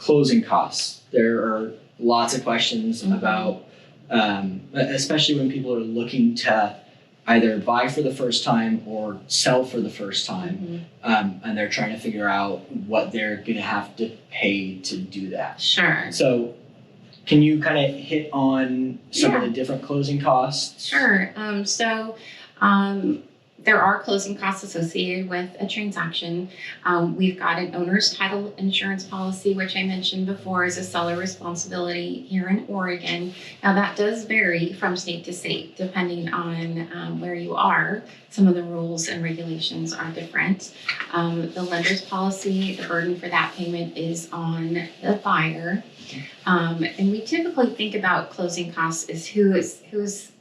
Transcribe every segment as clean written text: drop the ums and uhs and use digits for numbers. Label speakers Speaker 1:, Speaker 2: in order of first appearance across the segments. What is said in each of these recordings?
Speaker 1: closing costs. There are lots of questions about, especially when people are looking to either buy for the first time or sell for the first time, and they're trying to figure out what they're going to have to pay to do that.
Speaker 2: Sure.
Speaker 1: So can you kind of hit on some of the different closing costs?
Speaker 2: Sure. There are closing costs associated with a transaction. We've got an owner's title insurance policy, which I mentioned before is a seller responsibility here in Oregon. Now that does vary from state to state, depending on where you are. Some of the rules and regulations are different. The lender's policy, the burden for that payment is on the buyer. And we typically think about closing costs as whose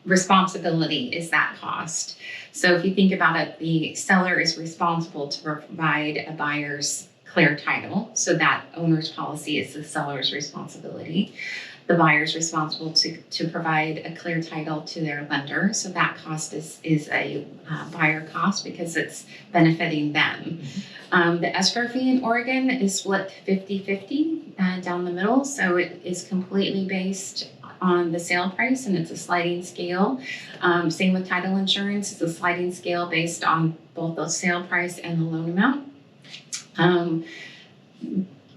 Speaker 2: responsibility is that cost. So if you think about it, the seller is responsible to provide a buyer's clear title. So that owner's policy is the seller's responsibility. The buyer's responsible to provide a clear title to their lender. So that cost is a buyer cost because it's benefiting them. The escrow fee in Oregon is split 50-50 down the middle. So it is completely based on the sale price, and it's a sliding scale. Same with title insurance. It's a sliding scale based on both the sale price and the loan amount.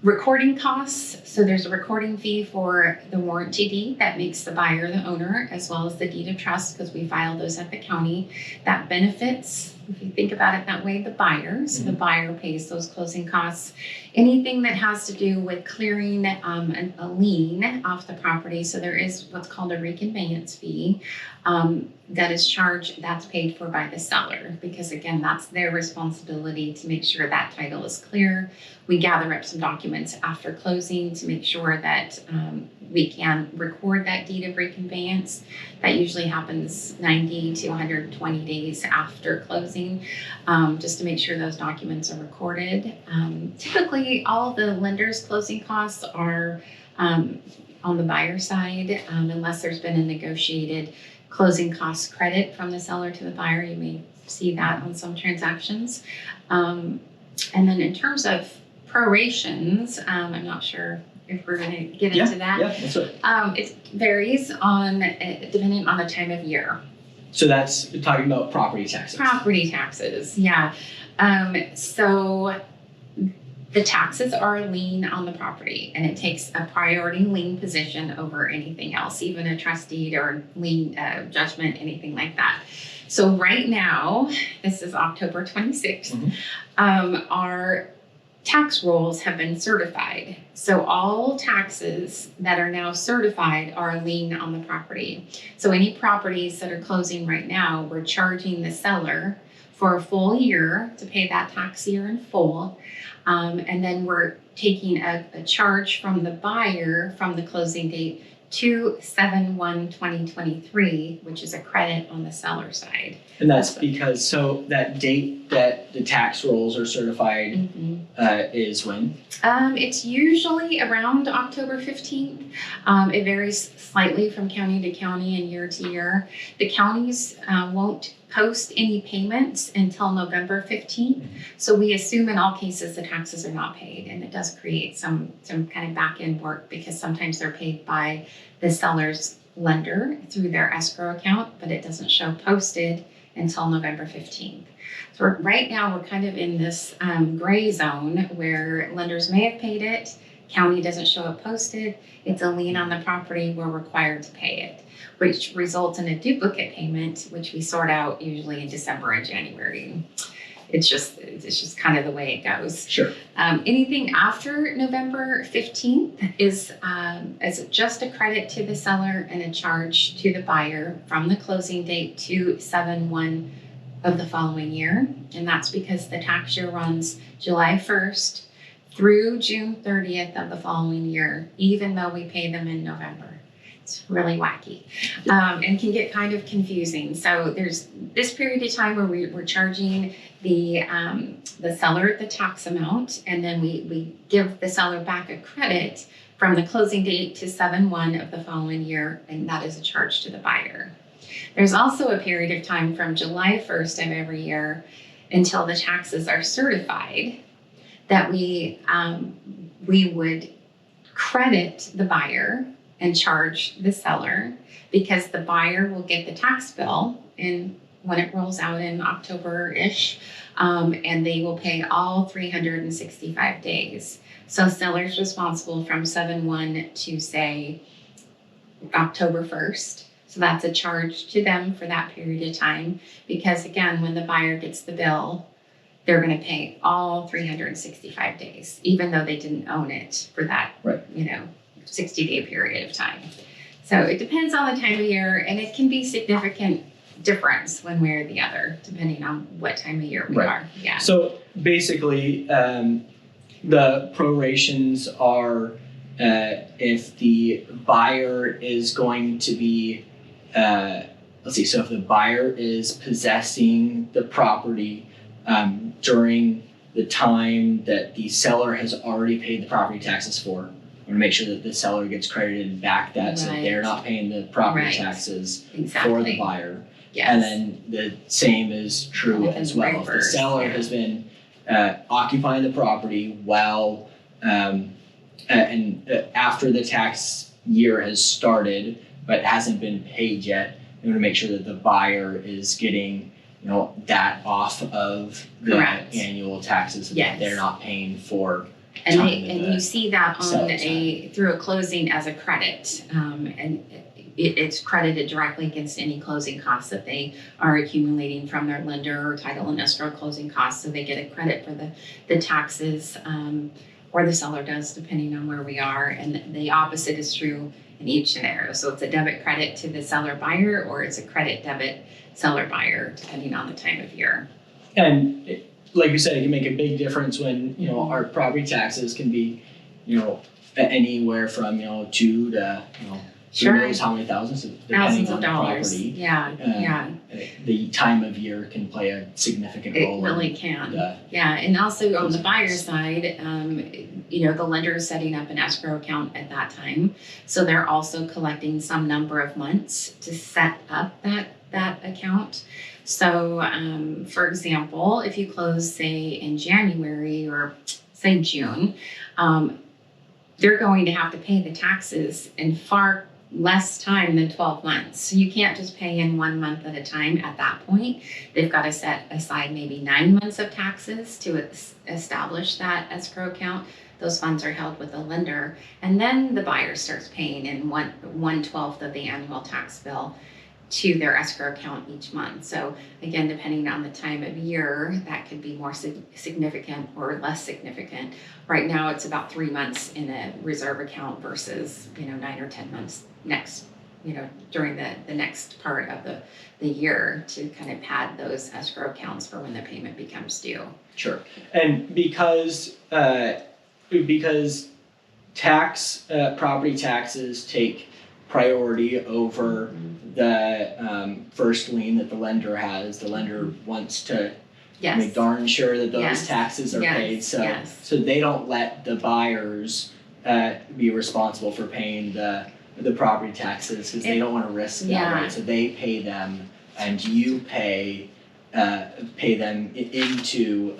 Speaker 2: Recording costs. So there's a recording fee for the warranty deed that makes the buyer the owner, as well as the deed of trust, because we file those at the county. That benefits, if you think about it that way, the buyer. So the buyer pays those closing costs. Anything that has to do with clearing a lien off the property. So there is what's called a reconveyance fee that is charged, that's paid for by the seller, because again, that's their responsibility to make sure that title is clear. We gather up some documents after closing to make sure that we can record that deed of reconveyance. That usually happens 90 to 120 days after closing, just to make sure those documents are recorded. Typically, all the lender's closing costs are on the buyer side, unless there's been a negotiated closing cost credit from the seller to the buyer. You may see that on some transactions. And then in terms of prorations, I'm not sure if we're going to get into that.
Speaker 1: Yeah, that's right.
Speaker 2: It varies depending on the time of year.
Speaker 1: So that's talking about property taxes.
Speaker 2: Property taxes, yeah. So the taxes are a lien on the property, and it takes a priority lien position over anything else, even a trust deed or lien judgment, anything like that. So right now, this is October 26th, our tax rolls have been certified. So all taxes that are now certified are a lien on the property. So any properties that are closing right now, we're charging the seller for a full year to pay that tax year in full. And then we're taking a charge from the buyer from the closing date to 7/1/2023, which is a credit on the seller side.
Speaker 1: And that's because, so that date that the tax rolls are certified is when?
Speaker 2: It's usually around October 15th. It varies slightly from county to county and year to year. The counties won't post any payments until November 15th. So we assume in all cases the taxes are not paid, and it does create some kind of back end work because sometimes they're paid by the seller's lender through their escrow account, but it doesn't show posted until November 15th. So right now we're kind of in this gray zone where lenders may have paid it, county doesn't show it posted, it's a lien on the property, we're required to pay it, which results in a duplicate payment, which we sort out usually in December and January. It's just kind of the way it goes.
Speaker 1: Sure.
Speaker 2: Anything after November 15th is just a credit to the seller and a charge to the buyer from the closing date to 7/1 of the following year. And that's because the tax year runs July 1st through June 30th of the following year, even though we pay them in November. It's really wacky and can get kind of confusing. So there's this period of time where we're charging the seller the tax amount, and then we give the seller back a credit from the closing date to 7/1 of the following year, and that is a charge to the buyer. There's also a period of time from July 1st of every year until the taxes are certified that we we would credit the buyer and charge the seller, because the buyer will get the tax bill when it rolls out in October-ish, and they will pay all 365 days. So seller's responsible from 7/1 to, say, October 1st. So that's a charge to them for that period of time, because again, when the buyer gets the bill, they're going to pay all 365 days, even though they didn't own it for that, 60-day period of time. So it depends on the time of year, and it can be significant difference one way or the other, depending on what time of year we are. Yeah.
Speaker 1: So basically, the prorations are if the buyer is going to be, so if the buyer is possessing the property during the time that the seller has already paid the property taxes for, I want to make sure that the seller gets credited back that, so they're not paying the property taxes for the buyer.
Speaker 2: Yes.
Speaker 1: And then the same is true as well. If the seller has been occupying the property while and after the tax year has started but hasn't been paid yet, we want to make sure that the buyer is getting that off of the annual taxes, so that they're not paying for.
Speaker 2: And you see that on through a closing as a credit, and it's credited directly against any closing costs that they are accumulating from their lender, or title and escrow closing costs. So they get a credit for the taxes, or the seller does, depending on where we are. And the opposite is true in each scenario. So it's a debit credit to the seller buyer, or it's a credit debit seller buyer, depending on the time of year.
Speaker 1: And like you said, it can make a big difference when, our property taxes can be, anywhere from, 2 to, who knows how many thousands, depending on the property.
Speaker 2: Yeah.
Speaker 1: The time of year can play a significant role.
Speaker 2: It really can. And also on the buyer side, the lender is setting up an escrow account at that time. So they're also collecting some number of months to set up that account. So, for example, if you close, say, in January or say June, they're going to have to pay the taxes in far less time than 12 months. So you can't just pay in 1 month at a time at that point. They've got to set aside maybe 9 months of taxes to establish that escrow account. Those funds are held with the lender, and then the buyer starts paying in 1/12 of the annual tax bill to their escrow account each month. So again, depending on the time of year, that could be more significant or less significant. Right now, it's about 3 months in a reserve account versus 9 or 10 months during the next part of the year, to kind of pad those escrow accounts for when the payment becomes due.
Speaker 1: Sure. And because property taxes take priority over the first lien that the lender has, the lender wants to make darn sure that those taxes are paid. So they don't let the buyers be responsible for paying the property taxes, because they don't want to risk that. Right? So they pay them, and you pay them into.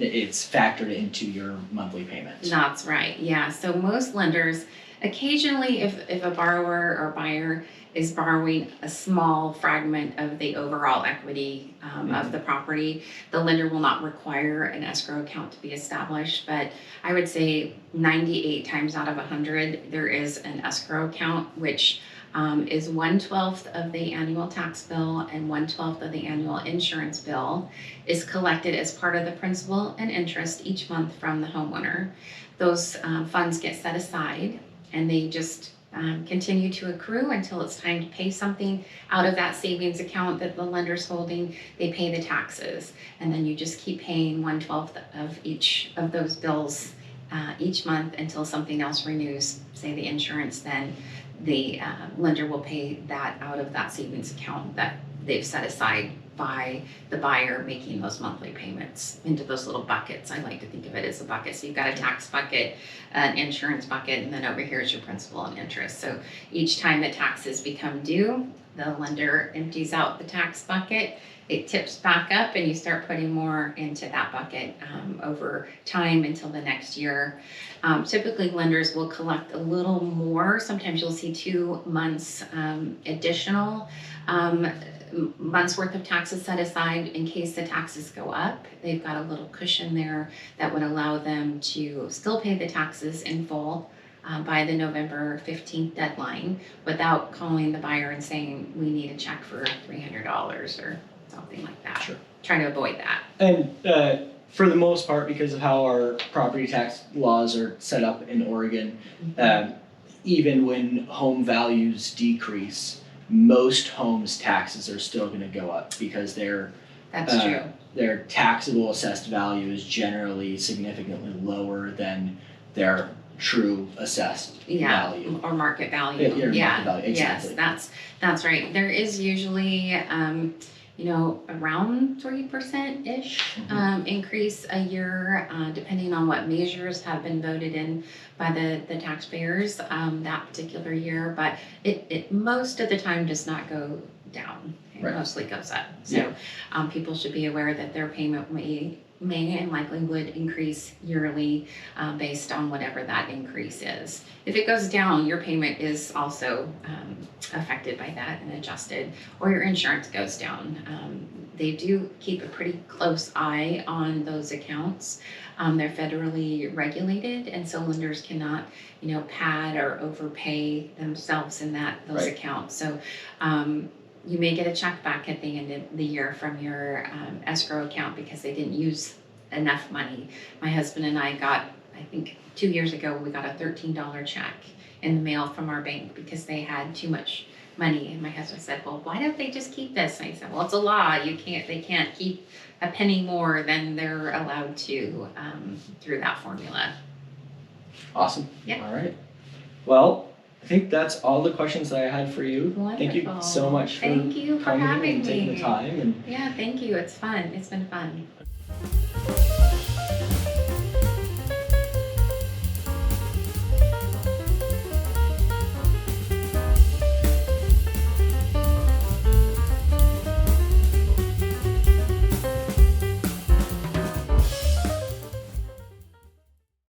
Speaker 1: It's factored into your monthly payment.
Speaker 2: That's right. Yeah. So most lenders, occasionally, if a borrower or buyer is borrowing a small fragment of the overall equity of the property, the lender will not require an escrow account to be established. But I would say 98 times out of 100, there is an escrow account, which is 1/12 of the annual tax bill and 1/12 of the annual insurance bill is collected as part of the principal and interest each month from the homeowner. Those funds get set aside, and they just continue to accrue until it's time to pay something out of that savings account that the lender's holding. They pay the taxes, and then you just keep paying 1/12 of each of those bills each month until something else renews, say the insurance. Then the lender will pay that out of that savings account that they've set aside by the buyer making those monthly payments into those little buckets. I like to think of it as a bucket. So you've got a tax bucket, an insurance bucket, and then over here is your principal and interest. So each time the taxes become due, the lender empties out the tax bucket, it tips back up, and you start putting more into that bucket over time until the next year. Typically, lenders will collect a little more. Sometimes you'll see 2 months additional months worth of taxes set aside in case the taxes go up. They've got a little cushion there that would allow them to still pay the taxes in full by the November 15th deadline without calling the buyer and saying, we need a check for $300 or something like that.
Speaker 1: Sure.
Speaker 2: Trying to avoid that.
Speaker 1: And for the most part, because of how our property tax laws are set up in Oregon, even when home values decrease, most homes' taxes are still going to go up because
Speaker 2: That's true.
Speaker 1: Their taxable assessed value is generally significantly lower than their true assessed value.
Speaker 2: Or market value.
Speaker 1: Market value, exactly.
Speaker 2: Yes, that's right. There is usually around 3%-ish increase a year, depending on what measures have been voted in by the taxpayers that particular year. But it most of the time does not go down. It mostly goes up. So people should be aware that their payment may and likely would increase yearly based on whatever that increase is. If it goes down, your payment is also affected by that and adjusted, or your insurance goes down. They do keep a pretty close eye on those accounts. They're federally regulated, and so lenders cannot, pad or overpay themselves in those accounts. So you may get a check back at the end of the year from your escrow account because they didn't use enough money. My husband and I got, I think 2 years ago, we got a $13 check in the mail from our bank because they had too much money. And my husband said, well, why don't they just keep this? And I said, well, it's a law. They can't keep a penny more than they're allowed to through that formula.
Speaker 1: Awesome.
Speaker 2: Yeah.
Speaker 1: All right. Well, I think that's all the questions that I had for you.
Speaker 2: Wonderful.
Speaker 1: Thank you so much for
Speaker 2: Thank you for
Speaker 1: coming
Speaker 2: having
Speaker 1: and taking
Speaker 2: me.
Speaker 1: the time.
Speaker 2: Yeah, thank you. It's fun. It's been fun.